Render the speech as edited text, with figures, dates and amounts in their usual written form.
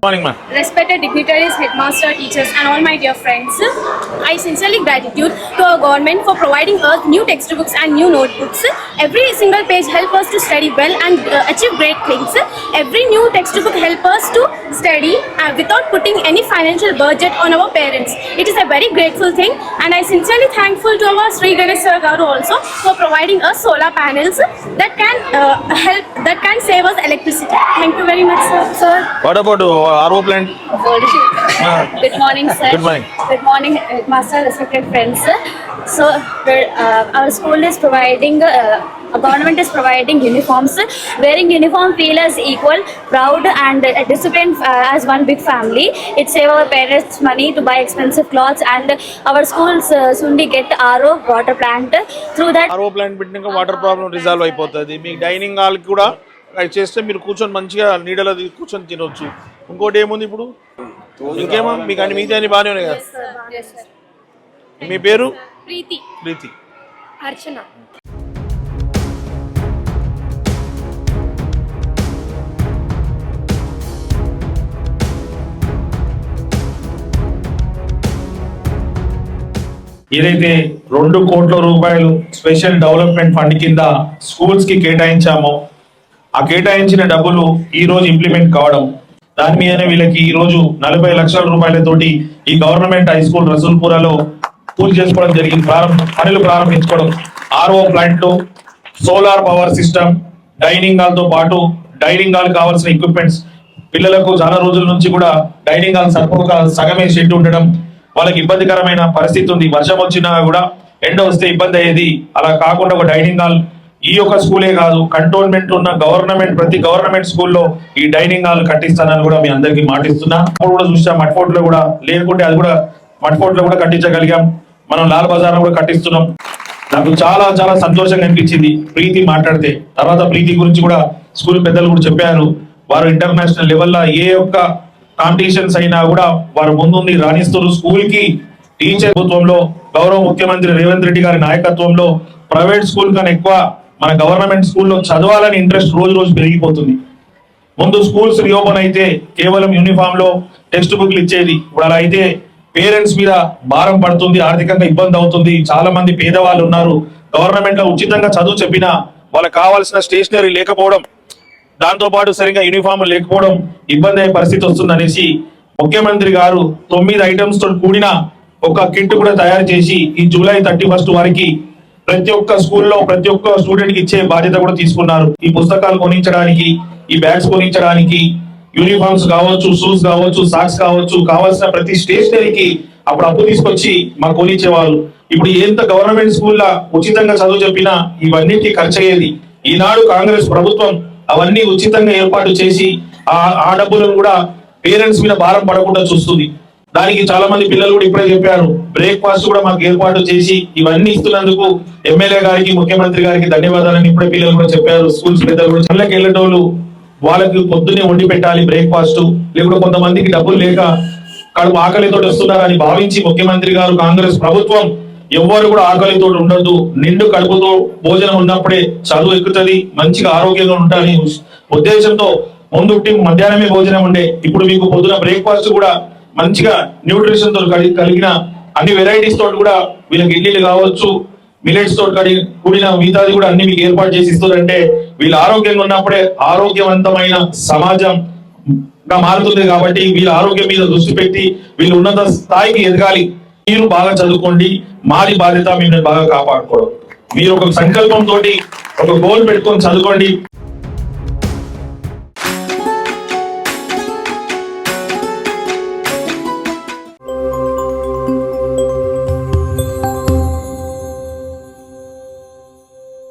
Morning, ma'am. Respected dignitaries, headmaster, teachers, and all my dear friends, I sincerely gratitude to our government for providing us new textbooks and new notebooks. Every single page helps us to study well and achieve great things. Every new textbook helps us to study without putting any financial budget on our parents. It is a very grateful thing, and I sincerely thankful to our Sri Ganesh Sir Garu also for providing us solar panels that can that can save us electricity. Thank you very much, sir. What about RO plant? Good morning, sir. Good morning. Good morning, master, respected friends. So, our school is providing, government is providing uniforms. Wearing uniform feel as equal, proud, and disciplined as one big family. It save our parents money to buy expensive clothes, and our schools soon get RO water plant. Through that, RO plant పెట్టినాక water problem resolve అయిపోతుంది. మీ dining hall కూడా అది చేస్తే మీరు కూర్చొని మంచిగా నీడలో కూర్చొని తినొచ్చు. ఇంకోటి ఏముంది ఇప్పుడు ఇంకేమో మీకు అన్ని మిగతా అన్ని బాగానే ఉన్నాయి కదా. మీ పేరు? ప్రీతి. అర్చన. ఏదైతే 2 కోట్ల రూపాయలు స్పెషల్ డెవలప్మెంట్ ఫండ్ కింద స్కూల్స్ కి కేటాయించామో ఆ కేటాయించిన డబ్బులు ఈ రోజు ఇంప్లిమెంట్ కావడం, దాని మీదనే వీళ్ళకి ఈ రోజు 40 లక్షల రూపాయలతోటి ఈ గవర్నమెంట్ హై స్కూల్ రసూల్పురాలో పూర్తి చేసుకోవడం జరిగింది. పనులు ప్రారంభించుకోవడం, RO ప్లాంట్లు, solar power system, dining hall తో పాటు డైనింగ్ హాల్ కావాల్సిన ఎక్విప్మెంట్స్, పిల్లలకు చాలా రోజుల నుంచి కూడా డైనింగ్ హాల్ సరిపోక సగమే షెడ్ ఉండడం, వాళ్ళకి ఇబ్బందికరమైన పరిస్థితి ఉంది. వర్షం వచ్చినా కూడా ఎండ వస్తే ఇబ్బంది అయ్యేది. అలా కాకుండా ఒక డైనింగ్ హాల్ ఈ యొక్క స్కూలే కాదు, కంటోన్మెంట్ ఉన్న ప్రతి గవర్నమెంట్ స్కూల్లో ఈ డైనింగ్ హాల్ కట్టిస్తానని కూడా మీ అందరికీ మాటిస్తున్నా. అప్పుడు కూడా చూసాం మట్ఫోర్ట్ లో కూడా, లేకుంటే అది కూడా మట్ఫోర్ట్ లో కూడా కట్టించగలిగాం. మనం లాల్ బజార్ లో కూడా కట్టిస్తున్నాం. నాకు చాలా చాలా సంతోషంగా అనిపించింది ప్రీతి మాట్లాడితే. తర్వాత ప్రీతి గురించి కూడా స్కూల్ పెద్దలు కూడా చెప్పారు. వారు ఇంటర్నేషనల్ లెవెల్లో ఏ ఒక్క కాంపిటీషన్స్ అయినా కూడా వారు ముందుండి రాణిస్తున్నారు. స్కూల్ కి టీచర్ ప్రభుత్వంలో గౌరవ ముఖ్యమంత్రి రేవంత్ రెడ్డి గారి నాయకత్వంలో ప్రైవేట్ స్కూల్ కన్నా ఎక్కువ మన గవర్నమెంట్ స్కూల్లో చదవాలని ఇంట్రెస్ట్ రోజు రోజు పెరిగిపోతుంది. ముందు స్కూల్స్ రీఓపెన్ అయితే కేవలం యూనిఫామ్ లో టెక్స్ట్ బుక్లు ఇచ్చేది. ఇప్పుడు అలా అయితే పేరెంట్స్ మీద భారం పడుతుంది, ఆర్థికంగా ఇబ్బంది అవుతుంది. చాలా మంది పేదవాళ్ళు ఉన్నారు. గవర్నమెంట్ లో ఉచితంగా చదువు చెప్పినా వాళ్ళకి కావాల్సిన స్టేషనరీ లేకపోవడం, దాంతో పాటు సరిగ్గా యూనిఫామ్ లేకపోవడం ఇబ్బంది అయ్యే పరిస్థితి వస్తుంది అనేసి ముఖ్యమంత్రి గారు 9 ఐటమ్స్ తో కూడిన ఒక కిట్ కూడా తయారు చేసి ఈ జూలై 31 వరకు ప్రతి ఒక్క స్కూల్లో ప్రతి ఒక్క స్టూడెంట్ కి ఇచ్చే బాధ్యత కూడా తీసుకున్నారు. ఈ పుస్తకాలు కొనించడానికి, ఈ బ్యాగ్స్ కొనించడానికి, యూనిఫామ్స్ కావచ్చు, షూస్ కావచ్చు, సాక్స్ కావచ్చు, కావాల్సిన ప్రతి స్టేషనరీకి అప్పుడు అప్పు తీసుకొచ్చి మాకు కొనిచ్చేవాళ్ళు. ఇప్పుడు ఎంత గవర్నమెంట్ స్కూల్లో ఉచితంగా చదువు చెప్పినా ఇవన్నిటికీ ఖర్చు అయ్యేది. ఈనాడు కాంగ్రెస్ ప్రభుత్వం అవన్నీ ఉచితంగా ఏర్పాటు చేసి ఆ డబ్బులను కూడా పేరెంట్స్ మీద భారం పడకుండా చూస్తుంది. దానికి చాలా మంది పిల్లలు కూడా ఇప్పుడే చెప్పారు, బ్రేక్ఫాస్ట్ కూడా మాకు ఏర్పాటు చేసి ఇవన్నీ ఇస్తున్నందుకు ఎమ్మెల్యే గారికి, ముఖ్యమంత్రి గారికి ధన్యవాదాలని ఇప్పుడే పిల్లలు కూడా చెప్పారు. స్కూల్స్ పెద్దలు కూడా పనులకు వెళ్ళేటోళ్ళు వాళ్ళకి పొద్దున్నే వండి పెట్టాలి బ్రేక్ఫాస్ట్, లేకుంటే కొంతమందికి డబ్బులు లేక కడుపు ఆకలితో వస్తున్నారని భావించి ముఖ్యమంత్రి గారు, కాంగ్రెస్ ప్రభుత్వం ఎవ్వరు కూడా ఆకలితో ఉండొద్దు, నిండు కడుపుతో భోజనం ఉన్నప్పుడే చదువు ఎక్కుతుంది, మంచిగా ఆరోగ్యంగా ఉంటారని ఉద్దేశంతో ముందు మధ్యాహ్నమే భోజనం ఉండే, ఇప్పుడు మీకు పొద్దున బ్రేక్ఫాస్ట్ కూడా మంచిగా న్యూట్రిషన్ తో కలిగిన అన్ని వెరైటీస్ తోటి కూడా వీళ్ళకి ఇడ్లీలు కావచ్చు, మిలెట్స్ తోటి కూడిన మిగతాది కూడా అన్ని మీకు ఏర్పాటు చేసి ఇస్తుందంటే వీళ్ళు ఆరోగ్యంగా ఉన్నప్పుడే ఆరోగ్యవంతమైన సమాజంగా మారుతుంది. కాబట్టి వీళ్ళ ఆరోగ్యం మీద దృష్టి పెట్టి వీళ్ళు ఉన్నత స్థాయికి ఎదగాలి. మీరు బాగా చదువుకోండి, మాది బాధ్యత మిమ్మల్ని బాగా కాపాడుకోవడం. మీరు ఒక సంకల్పం తోటి ఒక గోల్ పెట్టుకొని చదువుకోండి.